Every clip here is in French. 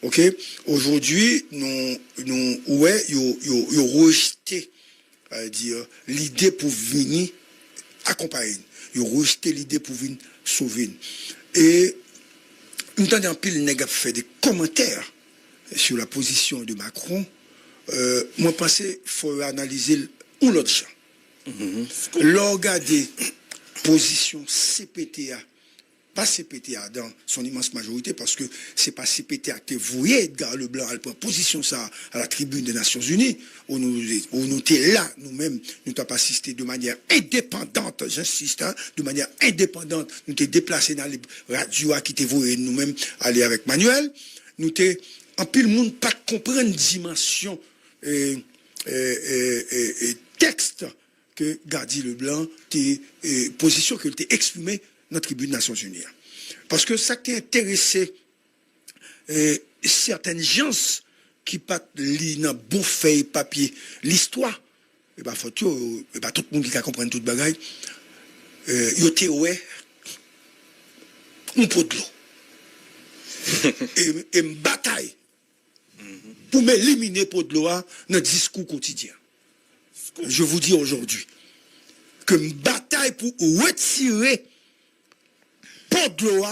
OK? Aujourd'hui, ouais, yo rejeté dire l'idée pour venir accompagner. Yo rejeté l'idée pour venir sauver. Et nous avons pile nèg fait des commentaires sur la position de Macron. Moi pensais faut analyser ou l'autre champ. Regarder position CPTA, pas CPTA dans son immense majorité, parce que c'est pas CPTA qui voué Edgar Leblanc à prendre position ça à la tribune des Nations Unies, où nous étions là, nous-mêmes, nous n'avons pas assisté de manière indépendante, j'insiste, hein, de manière indépendante, nous étions déplacés dans les radios qui étaient voués nous-mêmes aller avec Manuel, nous étions en pile monde pas comprendre dimension texte que Gadi Leblanc position qu'il t'a exprimée dans la tribune des Nations Unies. Parce que ça qui intéressé certaines gens qui pas lire dans bon feuille papier l'histoire, et bah faut tout le monde qui a comprendre toute bagaille, yo té ouais un pot de l'eau et une bataille pour m'éliminer pot de l'eau dans le discours quotidien. Je vous dis aujourd'hui que une bataille pour retirer pot de l'eau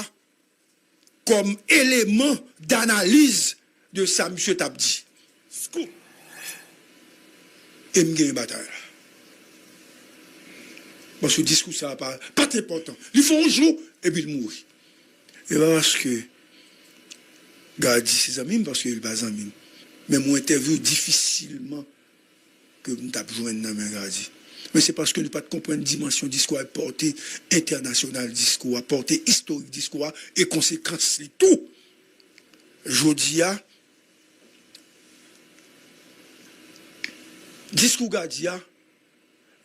comme élément d'analyse de ça, M. Tabdi. Et me gagne une bataille. Parce que le discours, ça n'a pas important. Il faut un jour et puis il mourit. Et parce que Gadi ses amis, parce qu'il n'est pas amis. Mais mon interview difficilement que nous avons joué dans le Gadi. Mais c'est parce que nous ne comprenons pas une dimension discours à portée internationale, discours à portée historique, discours et conséquences, c'est tout. Jodia, discours Gadia,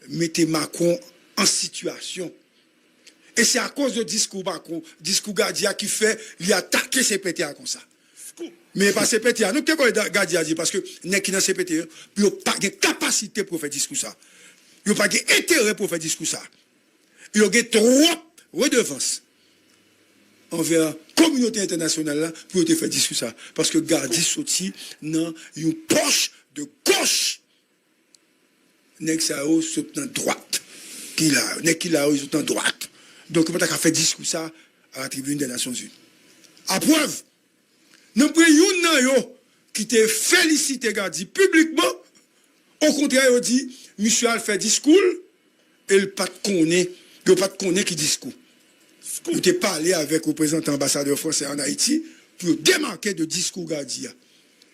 mettez Macron en situation. Et c'est à cause de discours Macron, discours Gadia qui fait, il a attaqué CPTA comme ça. Mais pas CPTA, nous, qu'est-ce que Gadia dit? Parce que, n'est qui dans CPTA, il n'y a pas de capacité pour faire discours ça. Il n'y a pas d'intérêt pour faire discours ça. Il y a trop redevance envers la communauté internationale là pour faire discours ça. Parce que Gadi sorti dans une poche de gauche. Nek sa ou saute dans droite. Nek qui la ou saute dans droite. Donc, il n'y a pas fait discours ça à la tribune des Nations Unies. À preuve, nous prenons qui te félicité Gadi publiquement. Au contraire, il dit, monsieur a fait discours, et il pas de connaître qui discours. Il t'a parlé avec le représentant ambassadeur français en Haïti pour démarquer de discours Gadi.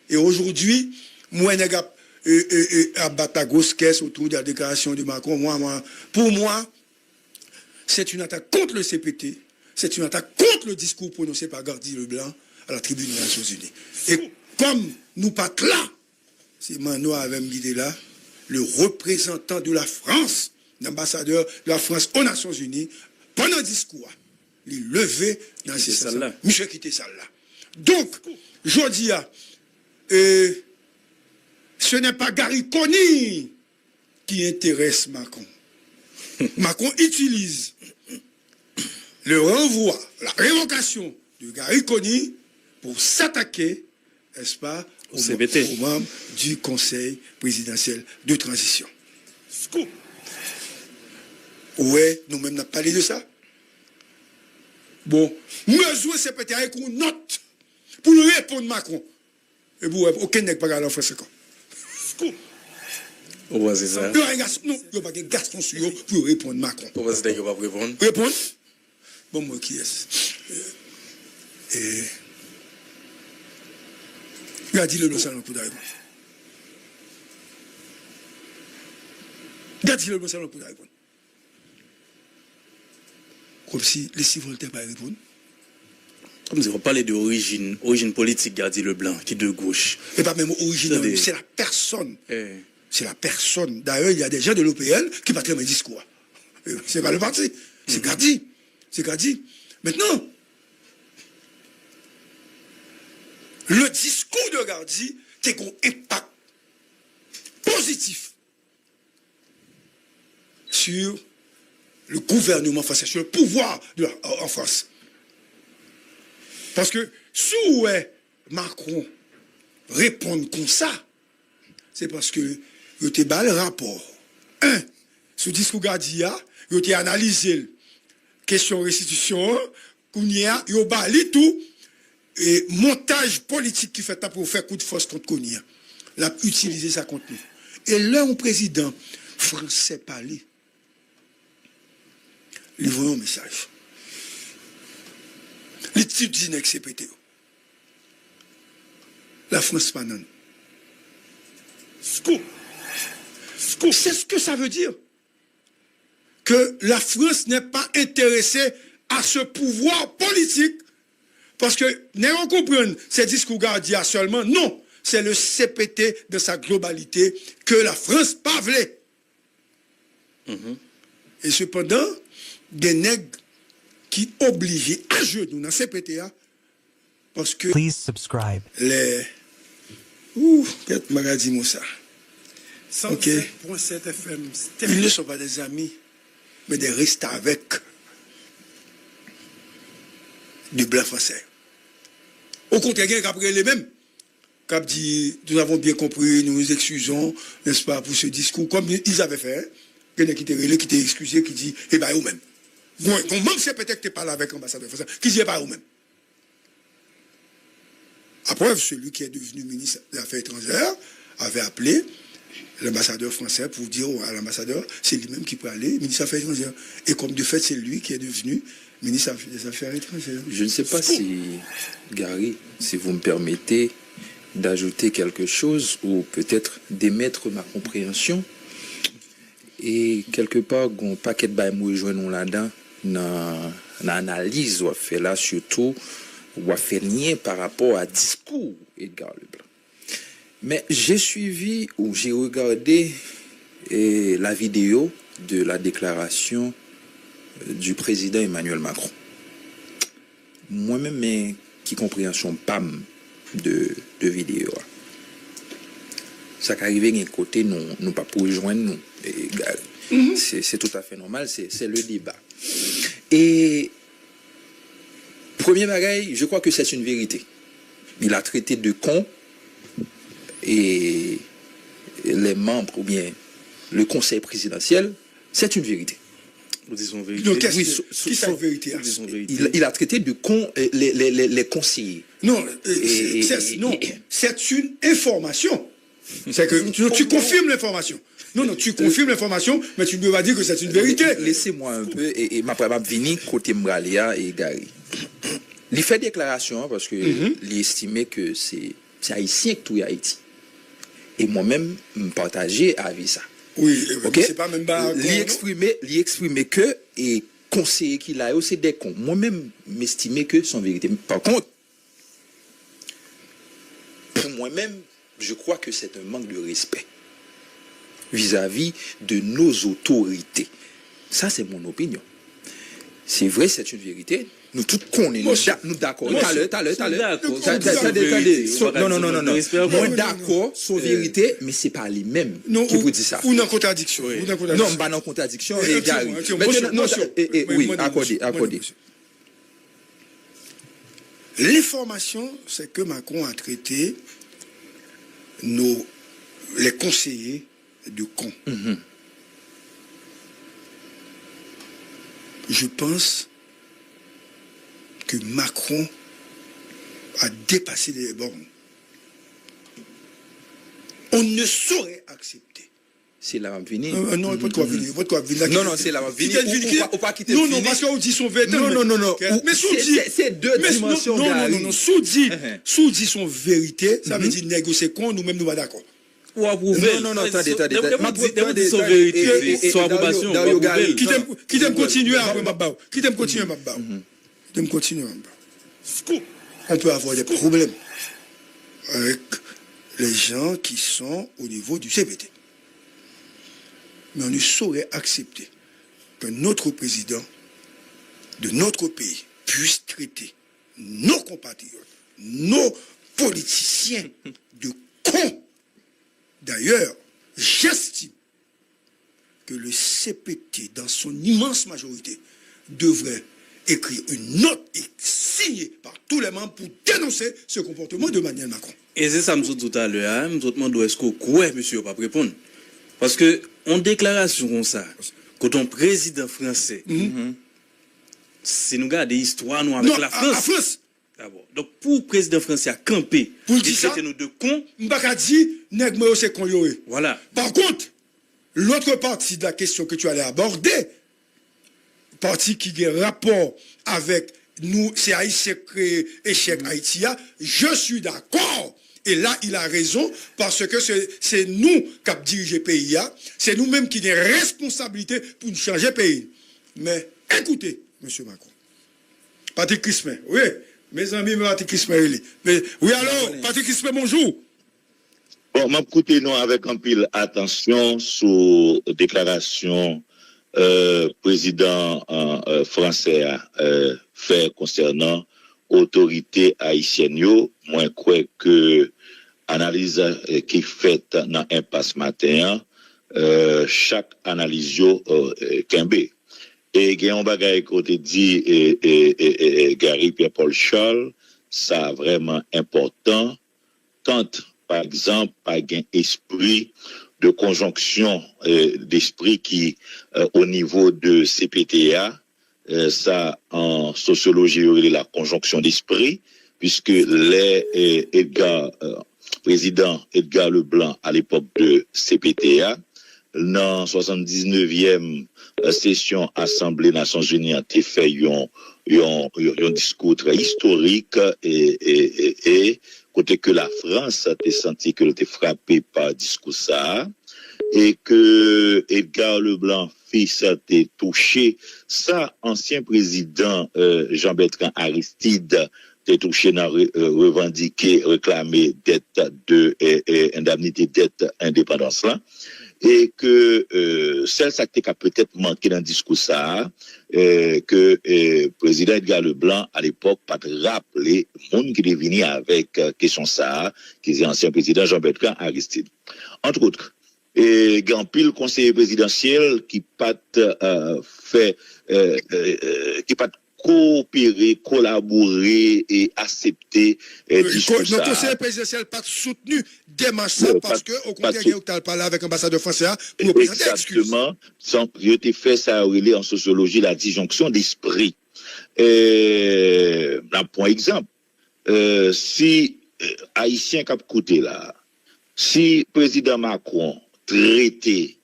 Et aujourd'hui, moi, à battre la grosse caisse autour de la déclaration de Macron, pour moi, c'est une attaque contre le CPT, c'est une attaque contre le discours prononcé par Gadi Leblanc à la tribune des Nations Unies. Et comme nous pas là, c'est Mano avait guidé là, le représentant de la France, l'ambassadeur de la France aux Nations Unies, pendant le discours, il levé dans ces salles-là. Monsieur quitté salle-là. Donc, je dis, ce n'est pas Gary Conny qui intéresse Macron. Macron utilise le renvoi, la révocation de Gary Conny pour s'attaquer, n'est-ce pas, aux membres du Conseil présidentiel de transition. Ouais, nous-mêmes, nous avons parlé de ça. Bon, mesure c'est peut-être avec une note pour nous répondre Macron. Et vous, aucun n'est pas en France. Pourquoi c'est ça? Non, il n'y a pas de garçon sur eux pour répondre Macron. Pourquoi c'est qu'il va répondre? Répondre? Bon, moi, qui est-ce? Il a dit le salon pour répondre. Il a dit le salon pour répondre. Comme si les civils n'étaient pas répondre. Comme si on parlait d'origine politique, Gadi Leblanc, qui est de gauche. Et pas même origine, c'est la personne. C'est la personne. D'ailleurs, il y a des gens de l'OPL qui partent mes discours. C'est pas le parti. C'est Gadi. C'est Gadi. Maintenant, le discours de Gadi, c'est un impact positif sur le gouvernement français, sur le pouvoir en France. Parce que sous Macron répond comme ça, c'est parce que il te bas le rapport. Un, sous discours Gardia, il te analysé question restitution, Kounia, il bali tout et montage politique qui fait pour faire coup de force contre Kounia. L'a utilisé ça contre nous. Et là, un président français parler, il voit un message. Les types disent que c'est pété. La France pas non. Scoop. C'est ce que ça veut dire. Que la France n'est pas intéressée à ce pouvoir politique. Parce que, n'ayons compris, ces discours Gardia seulement, non. C'est le CPT de sa globalité que la France pas voulait. Et cependant, des nègres qui obligent à genoux dans CPTA, parce que Please subscribe. les... Qu'est-ce que dit moi ça? Ok. 107.7 FM. Ils ne sont pas des amis, mais des restes avec du blanc français. Au contraire, il y a les mêmes. Cap dit, nous avons bien compris, nous nous excusons, n'est-ce pas, pour ce discours, comme ils avaient fait. Quelqu'un qui t'est excusé, qui dit, eh bien, vous-même. Bon, même si peut-être que tu parles avec l'ambassadeur français, qui dit, eh bien, vous-même. À preuve, celui qui est devenu ministre des Affaires étrangères avait appelé l'ambassadeur français pour dire à l'ambassadeur, c'est lui-même qui peut aller, ministre des Affaires étrangères. Et comme de fait, c'est lui qui est devenu ministre des Affaires étrangères. Je ne sais pas si, Gary, si vous me permettez d'ajouter quelque chose ou peut-être d'émettre ma compréhension. Et quelque part, un paquet de bails nous rejoignons là-dedans, dans l'analyse ou fait là, surtout, ou fait rien par rapport à discours Edgar Leblanc. Mais j'ai suivi ou j'ai regardé la vidéo de la déclaration du président Emmanuel Macron. Moi-même, mais qui compréhension PAM de vidéo. Ça qui arrive d'un côté, nous pas pour rejoindre nous. C'est tout à fait normal, c'est le débat. Et premier bagaille, je crois que c'est une vérité. Il a traité de con et les membres ou bien le conseil présidentiel, c'est une vérité. Nous disons vérité. Donc, Oui, qui c'est vérité? nous disons vérité. Il a traité de con les conseillers. Non, c'est une information. C'est que tu confirmes l'information. Non, tu confirmes l'information, mais tu ne peux pas dire que c'est une vérité. Laissez-moi un peu et ma probable venir côté Mbralia et Gary. Il fait déclaration parce que il estimait que c'est haïtien que tout est Haïti. Et moi-même, me partager avec ça. Oui, ok. C'est pas même pas. Il exprimait que et conseiller qu'il a, c'est des cons. Moi-même, m'estimais que c'est en vérité. Par contre, pour moi-même, je crois que c'est un manque de respect vis-à-vis de nos autorités. Ça, c'est mon opinion. C'est vrai, c'est une vérité. Nous tous connaissons, nous d'accord. Non. Moi d'accord, c'est vérité, mais c'est pas les mêmes qui vous disent ça. Ou dans contradiction. Non, pas dans contradiction. Oui, accordé. L'information, c'est que Macron a traité les conseillers de cons. Je pense que Macron a dépassé les bornes. On ne saurait accepter. C'est la venir. Non, pas de quoi venir. Non, c'est la venir. Ou pas quitter. Non, parce qu'on dit son vérité. Non. Mais sous-dit. C'est deux dimensions. Non. Sous-dit son vérité, ça veut dire négocier con, nous-mêmes nous pas d'accord. Non, attendez. Son vérité, son approbation. Qui t'aime continuer après ma barre. On peut avoir des problèmes avec les gens qui sont au niveau du CPT. Mais on ne saurait accepter que notre président de notre pays puisse traiter nos compatriotes, nos politiciens de cons. D'ailleurs, j'estime que le CPT, dans son immense majorité, devrait écrire une note et signer par tous les membres pour dénoncer ce comportement de Emmanuel Macron. Et c'est ça, je tout à l'heure, je demande est-ce que quoi, monsieur, pas répondre. Parce que, en déclaration comme ça, quand on président français, c'est nous garder histoire nous avec la France. La France. D'abord. Donc, pour le président français à camper, pour dire ça, nous de cons. M'baka dit, nèg moi c'est con yo. Voilà. Par contre, l'autre partie de la question que tu allais aborder, partie qui a rapport avec nous, c'est Haïtien créé échec Haïti, je suis d'accord. Et là, il a raison, parce que c'est nous qui avons dirigé le pays, c'est nous-mêmes qui avons responsabilité pour changer le pays. Mais écoutez, M. Macron, Patrick Crispin, oui, mes amis, Patrick Crispin, oui, alors, Patrick Crispin, bonjour. Bon, m'écoutez nous avec un pile attention sur déclaration président français fait concernant autorité haïtienne. Moi, crois que analyse qui est faite dans impasse matin, chaque analyse kembe. Et il y a un bagage côté dit Gary Pierre-Paul Charles, ça vraiment important. Quand, par exemple, pas un esprit de conjonction d'esprit qui, au niveau de CPTA, ça, en sociologie, il y a la conjonction d'esprit, puisque les président Edgar Leblanc, à l'époque de CPTA, dans 79e session Assemblée Nations Unies, a fait un discours très historique et côté que la France a senti qu'elle était frappée par discours ça, et que Edgar Leblanc, fils, a été touché. Ça, ancien président Jean-Bertrand Aristide, était touché dans revendiquer, réclamer dette de indemnité dette indépendance là. Et que celle ça qui a peut-être manqué dans le discours ça, que président Edgar Leblanc à l'époque pas rappelé monde qui est venu avec question ça, qui est ancien président Jean-Bertrand Aristide. Entre autres, et grand pile conseiller présidentiel qui pas fait qui pas coopérer, collaborer et accepter discours ça. Notre conseiller présidentiel pas soutenu démarche ça parce que au contraire il a parlé avec l'ambassadeur français pour présenter excuse. Exactement, il a été fait ça en sociologie la disjonction d'esprit. Un point exemple, si haïtien cap côté là, si président Macron traitait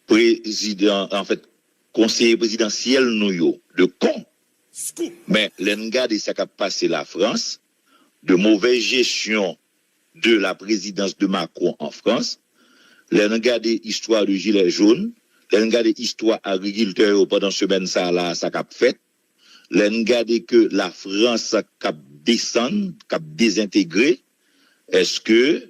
président en fait conseiller présidentiel nous de con. Mais l'engade ça qu'a passé la France, de mauvaise gestion de la présidence de Macron en France, l'engade histoire de gilet jaune, l'engade histoire agriculteur pendant semaine ça là ça qu'a fait, l'engade que la France qu'a descend, qu'a désintégré, est-ce que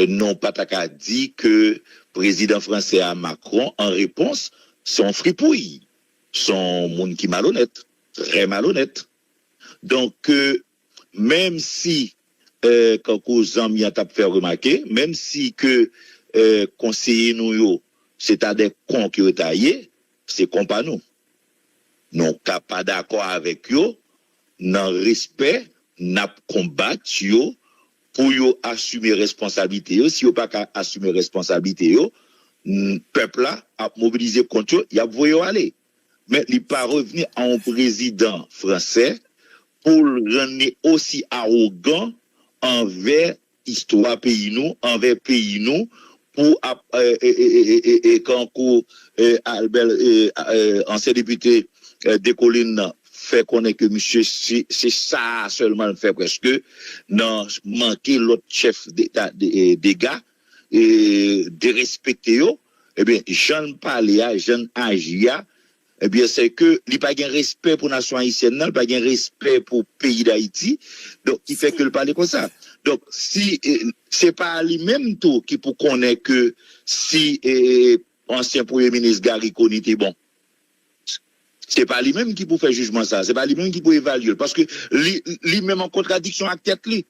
non pas ta dit que président français à Macron en réponse son fripouille, son monde qui malhonnête, très malhonnête. Donc même si quand aux amis a fait remarquer, même si que conseiller nous c'est à des cons qui ont taillé, c'est con pas nous. Non pas d'accord avec eux, dans respect, n'a combattu yo pour yo assumer responsabilité yo, si yo pas assumer responsabilité yo, peuple là a mobilisé contre eux, y a voyé aller. Mais il pas revenir à un président français pour le rendre aussi arrogant envers histoire pays nous, envers pays nous, pour quand Albert ancien député des collines fait connaître que monsieur c'est ça seulement fait presque non manquer l'autre chef d'état des gars et de respecter eux, eh bien Jean Paléa, Jean Agia, eh bien c'est que il pas gain respect pour nation haïtienne, il pas gain respect pour pays d'Haïti, donc il fait que le parler comme ça. Donc si c'est pas lui-même tout qui pour connaître que si ancien premier ministre Gary Conille était bon, c'est pas lui-même qui peut faire jugement ça, c'est pas lui-même qui peut évaluer parce que lui-même en contradiction avec tête lui.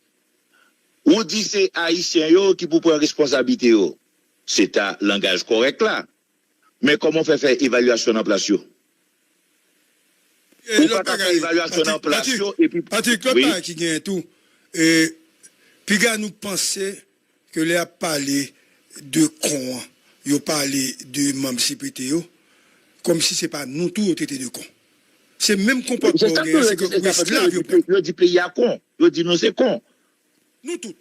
Ou dit c'est haïtien yo qui peut prendre responsabilité yo. C'est un langage correct là. Mais comment faire évaluation en place yo? Ou pas faire évaluation en place, et puis... Patrick, l'autre qui gagne tout. Et puis, nous pensons que les a parlé de cons, ils ont parlé de membres CPT, comme si ce n'est pas nous tous qui étaient de cons. C'est même comportement, c'est que les esclaves, ils disent pays à con, ils disent nous c'est con. Nous toutes.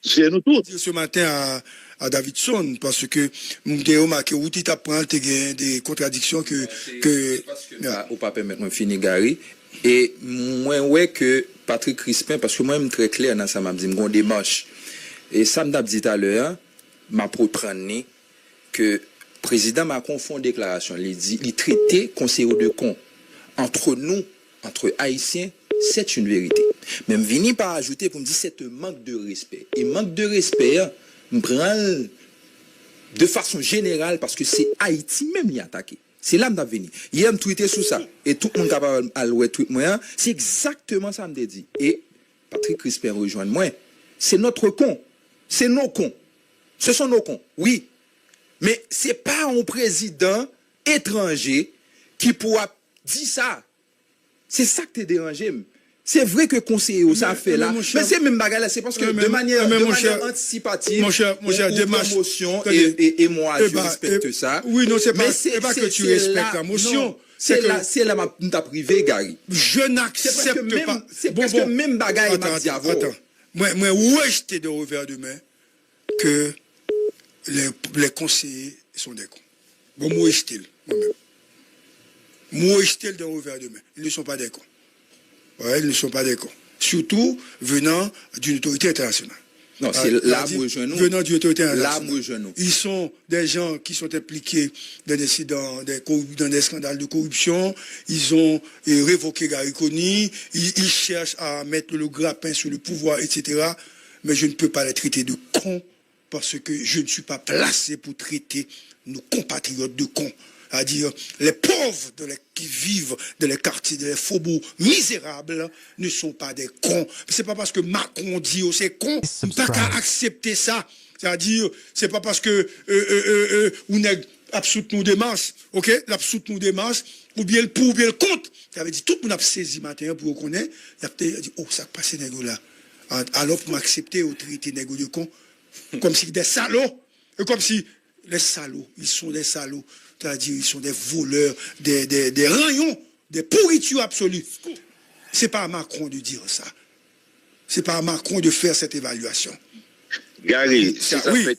C'est nous toutes. Ce matin à Davidson, parce que nous avons remarqué où tu apprends des contradictions que parce que au pas permettre de finir Gary. Et moi, ouais, que Patrick Crispin, parce que moi, je suis très clair dans ça, m'a dit, mon démarche. Et ça m'a dit tout à l'heure, m'a prendre que président Macron fait une déclaration, il dit, il traitait conseiller de con. Entre nous, entre Haïtiens, c'est une vérité. Même vini par ajouter pour me dire, c'est un manque de respect. Et manque de respect, me prend de façon générale, parce que c'est Haïti même qui a attaqué. C'est là que je venu. Hier, je tweeté sur ça. Et tout le monde capable à louer tweet moi. C'est exactement ça que je dit. Et Patrick Crispin rejoint moi. C'est notre con. C'est nos cons. Ce sont nos cons. Oui. Mais ce n'est pas un président étranger qui pourra dire ça. C'est ça que tu dérangé. C'est vrai que conseiller ça fait là. Mais c'est même bagarre là. C'est parce que de manière anticipative, mon cher, motion et moi, je respecte ça. Oui, non, c'est pas que tu respectes la motion. C'est là ma privé, Gary. Je n'accepte pas. C'est parce que même bagarre m'a dit avant. Attends. Moi, ouais, j'étais de revers de main que les conseillers sont des cons. Bon, moi, j'étais moi-même. Moi, j'étais de revers de main. Ils ne sont pas des cons. Ouais, ils ne sont pas des cons. Surtout venant d'une autorité internationale. Non, c'est là où je nous. Venant d'une autorité internationale. Là où je nous. Ils sont des gens qui sont impliqués dans des scandales de corruption. Ils ont révoqué Gary Coney. Ils cherchent à mettre le grappin sur le pouvoir, etc. Mais je ne peux pas les traiter de cons parce que je ne suis pas placé pour traiter nos compatriotes de cons. C'est-à-dire, les pauvres qui vivent dans les quartiers, dans les faubourgs misérables, ne sont pas des cons. C'est pas parce que Macron dit c'est con, pas qu'à accepter ça. C'est-à-dire, c'est pas parce que on est absout nous démarche, ok, l'absout nous démarche, ou bien le pour, ou bien le contre. Ça veut dire tout le monde a saisi matin pour reconnaître. Il a dit oh ça passe négo là. Alors pour m'accepter autorité négo de con, comme si des salauds, comme si les salauds, ils sont des salauds. C'est-à-dire, ils sont des voleurs, des rayons, des pourritures absolues. C'est pas à Macron de dire ça. C'est pas à Macron de faire cette évaluation. Gary, c'est ça fait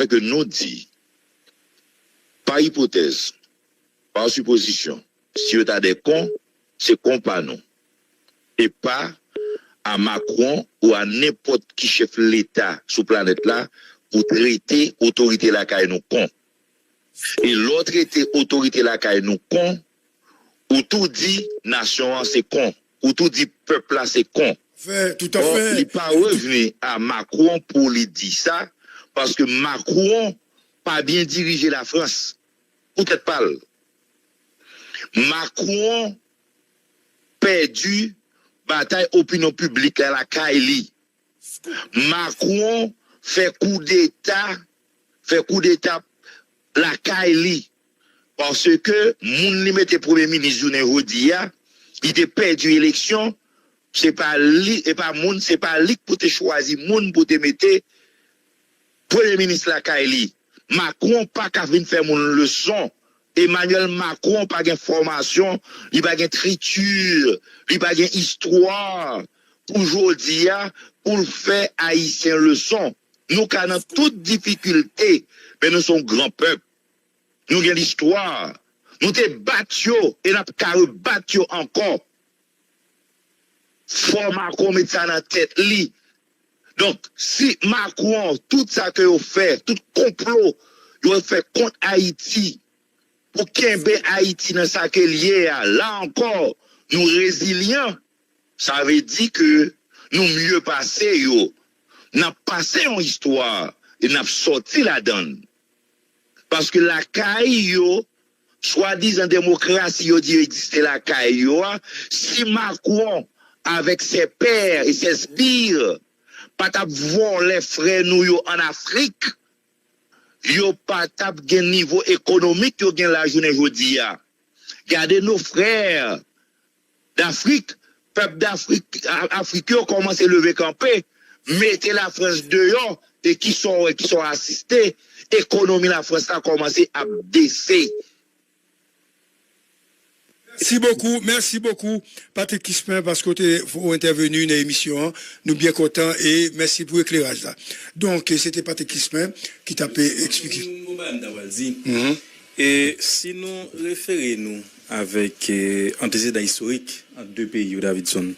que nous dit, par hypothèse, par supposition, si vous avez des cons, c'est con pas nous. Et pas à Macron ou à n'importe qui chef de l'État sur la planète là pour traiter autorité là qui nous cons. Et l'autre était autorité là qui nous con, ou tout dit nation c'est con, ou tout dit peuple là c'est con. Tout à fait. Il n'est pas revenu à Macron pour lui dire ça, parce que Macron pas bien dirigé la France. Peut-être pas. Macron perdu bataille opinion publique à la Kaili. Macron fait coup d'état la Kaili, parce que moun li mette premier ministre journée Rodia, il était perdu élection, c'est pas li et pas moun, c'est pas li pour te choisir moun pour te mettre premier ministre la Kaili. Macron pas qu'à venir faire mon leçon. Emmanuel Macron pas gain formation, il pas gain triture, il pas gain histoire pour aujourd'hui pour faire haïtien leçon. Nous avons toute difficulté, mais nous sommes grand peuple. Nous avons l'histoire. Nous te battions et nous avons battu encore. Faut Macron mettre ça dans la tête. Donc, si Macron, tout ça que vous fait, tout complot, vous fait contre Haïti, pour qu'il Haïti dans sa lié, là encore, nous résilients, ça veut dire que nous mieux passer, nous avons passé en histoire et nous avons sorti la donne. Parce que la CAI, soi-disant démocratie, dit existe la CAI, si Macron, avec ses pères et ses sbires, pas voir les frères nous en Afrique, yo pas tap gen niveau économique yo gen la journée jodi a. Regardez nos frères d'Afrique, peuple d'Afrique, Africains ont commencé à lever camper, mettez la France dehors et qui sont assistés, économie la France a commencé à baisser. Merci beaucoup, Patrick Kispin, parce que tu es intervenu dans l'émission. Nous bien contents et merci pour l'éclairage là. Donc, c'était Patrick Kispin qui t'a expliqué. Et si nous référons avec antécédents historiques entre deux pays, Davidson,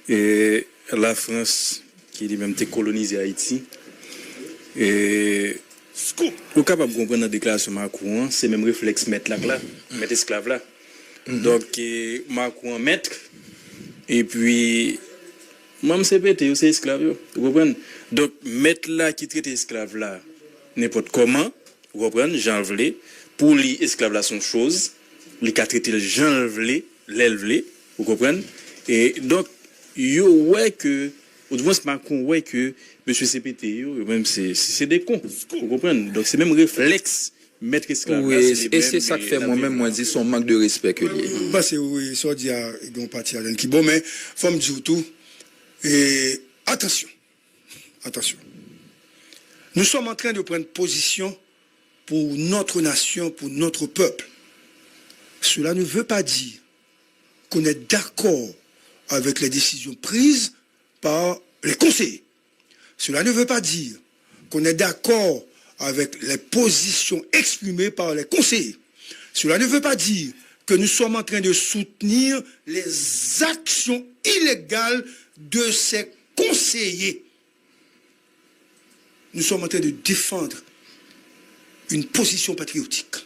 et la France qui lui-même a colonisé Haïti, et vous êtes capable de comprendre la déclaration Macron, c'est même réflexe mettre esclave là. Donc, Macron maître, et puis, même c'est pété, c'est esclave. Vous comprenez? Donc, mettre là qui traite esclave là, n'importe comment, vous comprenez? J'en voulais, pour les esclaves là sont choses, les cas traiter le j'en voulais, l'élevler, vous comprenez? Et donc, yo ouais que, au moins Macron ouais que, monsieur CPT, même c'est des cons, vous comprenez? Donc, c'est même réflexe. Mettre esclave. Oui, et c'est ça que fait moi-même, moi, dit son manque de respect que lié. Bah, c'est oui, ça dit à bon parti à qui bon, mais faut me dire tout. Et attention. Nous sommes en train de prendre position pour notre nation, pour notre peuple. Cela ne veut pas dire qu'on est d'accord avec les décisions prises par les conseillers. Cela ne veut pas dire qu'on est d'accord avec les positions exprimées par les conseillers. Cela ne veut pas dire que nous sommes en train de soutenir les actions illégales de ces conseillers. Nous sommes en train de défendre une position patriotique,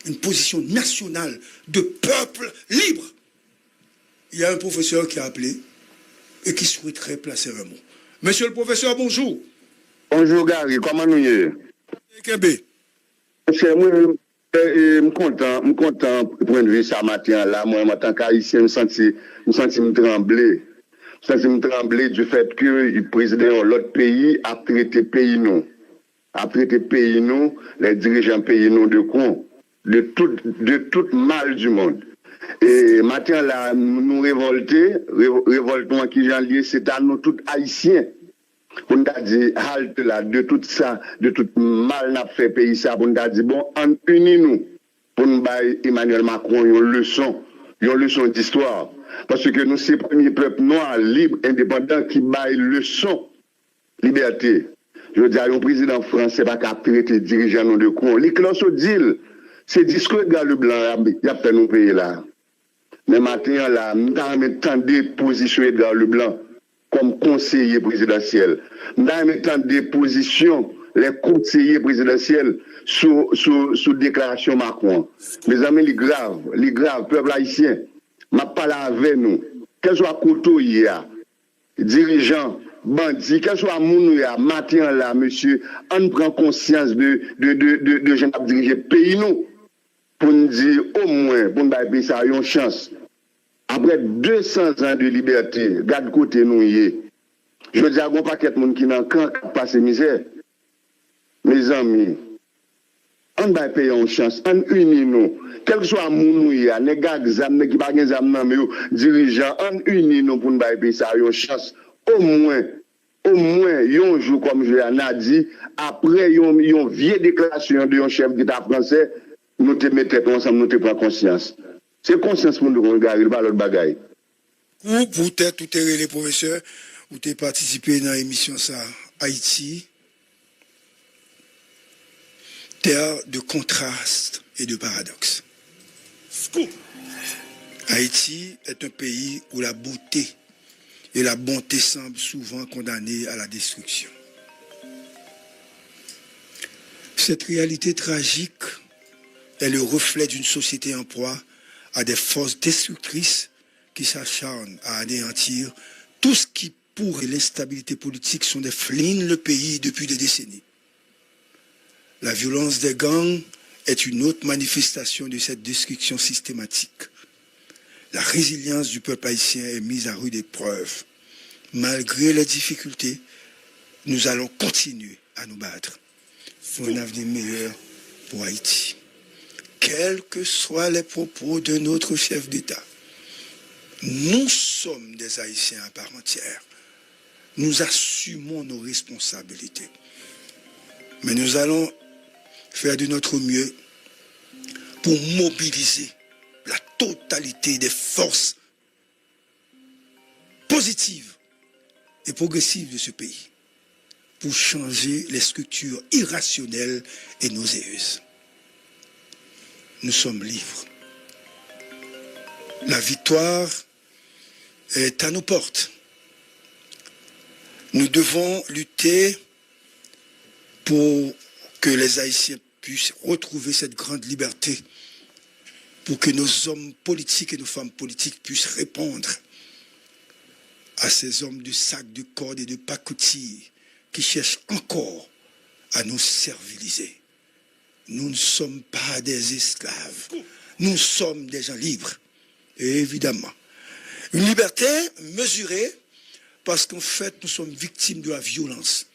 une position nationale de peuple libre. Il y a un professeur qui a appelé et qui souhaiterait placer un mot. Monsieur le professeur, bonjour. Bonjour Gary, comment nous y C'est moi, je suis content pour prendre vue ça matin là. Moi, en tant qu'haïtien, je me sens trembler. Je me sens trembler du fait que le président de l'autre pays a traité pays nous. Les dirigeants pays nous de cons, de tout mal du monde. Et matin là, nous révoltons qui j'en lié, c'est à nous tous haïtiens. On a dit, halte là, de tout ça, de tout mal n'a fait pays ça, on a dit, bon, on unit nous pour nous bailler Emmanuel Macron une leçon d'histoire. Parce que nous, c'est le premier peuple noir, libre, indépendant, qui baille leçon, liberté. Je veux dire, un président français pas qu'à traiter dirigeant nous de con. Les classes au deal, c'est discours de le blanc, il y a pas nous payer là. Mais maintenant, là, nous avons tant de positions Edgar Leblanc comme conseiller présidentiel. Nous avons tant de positions, les conseillers présidentiels sous déclaration Macron. Mes amis, les graves, peuple haïtien, m'a parlé avec nous. Quel soit couteau hier, dirigeant, bandit, quel soit Mounouya, matin là, monsieur, on prend conscience de gens qui dirigent le pays nous. Pour nous dire au moins, pour nous donner ça une chance. Après 200 ans de liberté, garde côté nous y. Je veux dire, il y a un paquet de monde qui n'a qu'un passe misère. Mes amis, on va payer une chance, on unit nous. Quel que soit mon nous y a, les gars qui n'ont pas de dirigeants, on unit nous pour nous payer ça une chance. Au moins, un jour, comme je l'ai dit, après une vieille déclaration de un chef d'État français, nous te mettons ensemble, nous te prenons conscience. C'est conscience pour nous regarder, pas l'autre bagaille. Pour tout les professeurs, vous avez participé dans l'émission ça, Haïti, terre de contraste et de paradoxe. Haïti est un pays où la beauté et la bonté semblent souvent condamnées à la destruction. Cette réalité tragique est le reflet d'une société en proie à des forces destructrices qui s'acharnent à anéantir tout ce qui, pour l'instabilité politique, sont des flinent le pays depuis des décennies. La violence des gangs est une autre manifestation de cette destruction systématique. La résilience du peuple haïtien est mise à rude épreuve. Malgré les difficultés, nous allons continuer à nous battre. pour un avenir meilleur pour Haïti. Quels que soient les propos de notre chef d'État, nous sommes des Haïtiens à part entière. Nous assumons nos responsabilités. Mais nous allons faire de notre mieux pour mobiliser la totalité des forces positives et progressives de ce pays pour changer les structures irrationnelles et nauséeuses. Nous sommes libres. La victoire est à nos portes. Nous devons lutter pour que les Haïtiens puissent retrouver cette grande liberté, pour que nos hommes politiques et nos femmes politiques puissent répondre à ces hommes de sac, de corde et de pacotille qui cherchent encore à nous serviliser. Nous ne sommes pas des esclaves. Nous sommes des gens libres. Et évidemment, une liberté mesurée parce qu'en fait, nous sommes victimes de la violence.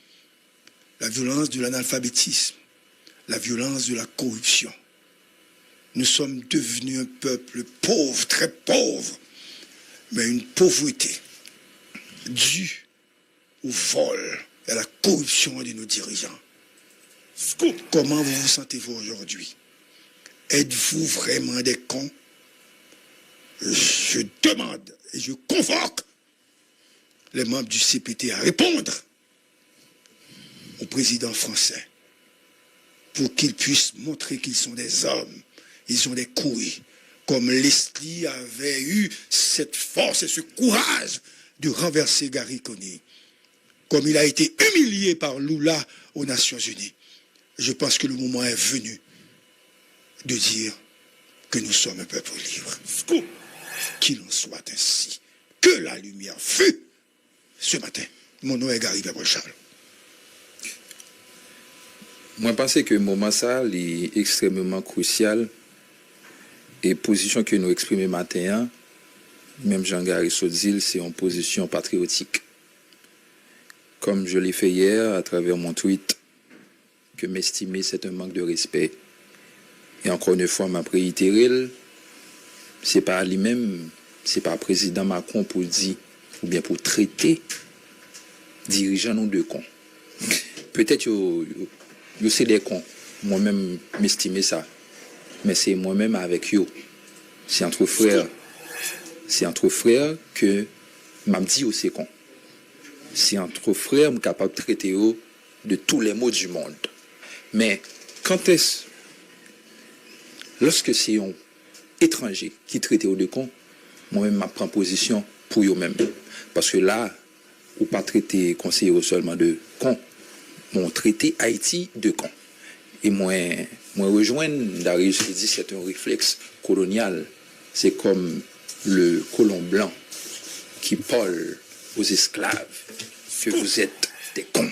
La violence de l'analphabétisme, la violence de la corruption. Nous sommes devenus un peuple pauvre, très pauvre, mais une pauvreté due au vol et à la corruption de nos dirigeants. Comment vous sentez-vous aujourd'hui? Êtes-vous vraiment des cons? Je demande et je convoque les membres du CPT à répondre au président français pour qu'ils puissent montrer qu'ils sont des hommes, ils ont des couilles, comme Leslie avait eu cette force et ce courage de renverser Gary Coney, comme il a été humilié par Lula aux Nations Unies. Je pense que le moment est venu de dire que nous sommes un peuple libre. Qu'il en soit ainsi. Que la lumière fût ce matin. Mon nom est Gary Charles. Moi, je pense que le moment ça est extrêmement crucial. Et la position que nous exprimons matin, même Jean-Gary Sodzil, c'est une position patriotique. Comme je l'ai fait hier à travers mon tweet, que m'estimer c'est un manque de respect. Et encore une fois, m'a réitéré, c'est pas lui-même, c'est pas le président Macron pour dire, ou bien pour traiter dirigeants non de cons. Peut-être que c'est des cons. Moi-même, m'estimer ça. Mais c'est moi-même avec eux. C'est entre frères. C'est entre frères que m'a dit que c'est con. C'est entre frères, je suis capable de traiter eux de tous les maux du monde. Mais quand est-ce, lorsque c'est un étranger qui traite eux de con, moi-même, je prends position pour eux-mêmes. Parce que là, ou pas traiter conseiller seulement de con, on traité Haïti de con. Et moi rejoindre Darius qui dit c'est un réflexe colonial. C'est comme le colon blanc qui parle aux esclaves que vous êtes des cons.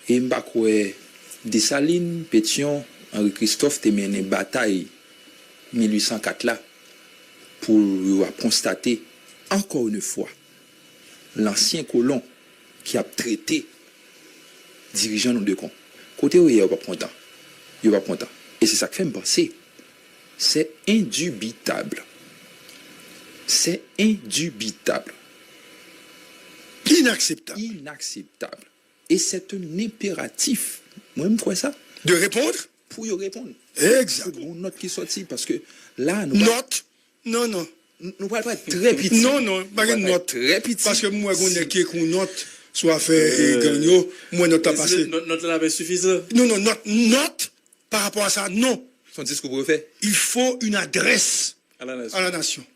Et Mbakwe, Dessalines, Pétion, Henri Christophe te mené bataille 1804 là pour constater encore une fois l'ancien colon qui a traité dirigeant de cons. Côté où il n'y a pas content. Il n'y a pas content. Et c'est ça qui fait me penser. C'est indubitable. C'est indubitable. Inacceptable. Inacceptable. Et c'est un impératif. Moi, je me crois ça. De répondre? Pour y répondre. Exact. Une note qui sortit parce que là, nous. Note? Non, non. Nous parlons pas très petit. Non, non, pas une note. Très petit. Parce que moi, on est qui une note, soit fait et gagné, moi, note a passé. Notre là, suffisant. Non, non, note, par rapport à ça, non. Son discours vous fait. Il faut une adresse À la nation. à la nation.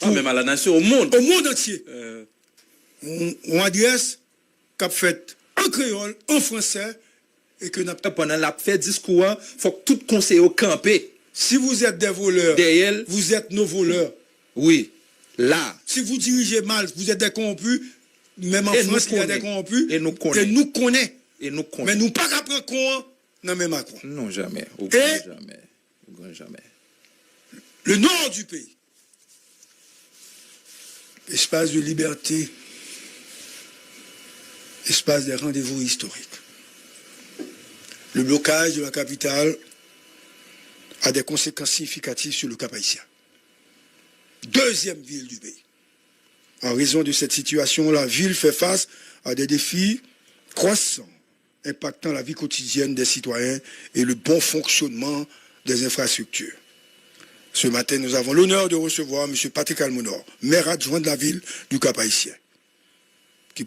Ah, même à la nation, au monde. Au monde entier. On adresse qu'a fait en créole, en français, et que n'a pas. Pendant la fête discours, il faut que tout conseil au campé. Si vous êtes des voleurs, Derrière. vous êtes nos voleurs. Oui. Là. Si vous dirigez mal, vous êtes des corrompus. Même en Et France, nous il y a des corrompus. Et nous connaît. Et nous connaît. Et nous connaît. Mais nous pas qu'à prendre con dans même Macron. Non, jamais. Au Et- grand jamais. Au grand jamais. Le nord du pays, espace de liberté, espace des rendez-vous historiques. Le blocage de la capitale a des conséquences significatives sur le Cap-Haïtien. Deuxième ville du pays. En raison de cette situation, la ville fait face à des défis croissants, impactant la vie quotidienne des citoyens et le bon fonctionnement des infrastructures. Ce matin, nous avons l'honneur de recevoir M. Patrick Almonor, maire adjoint de la ville du Cap-Haïtien, qui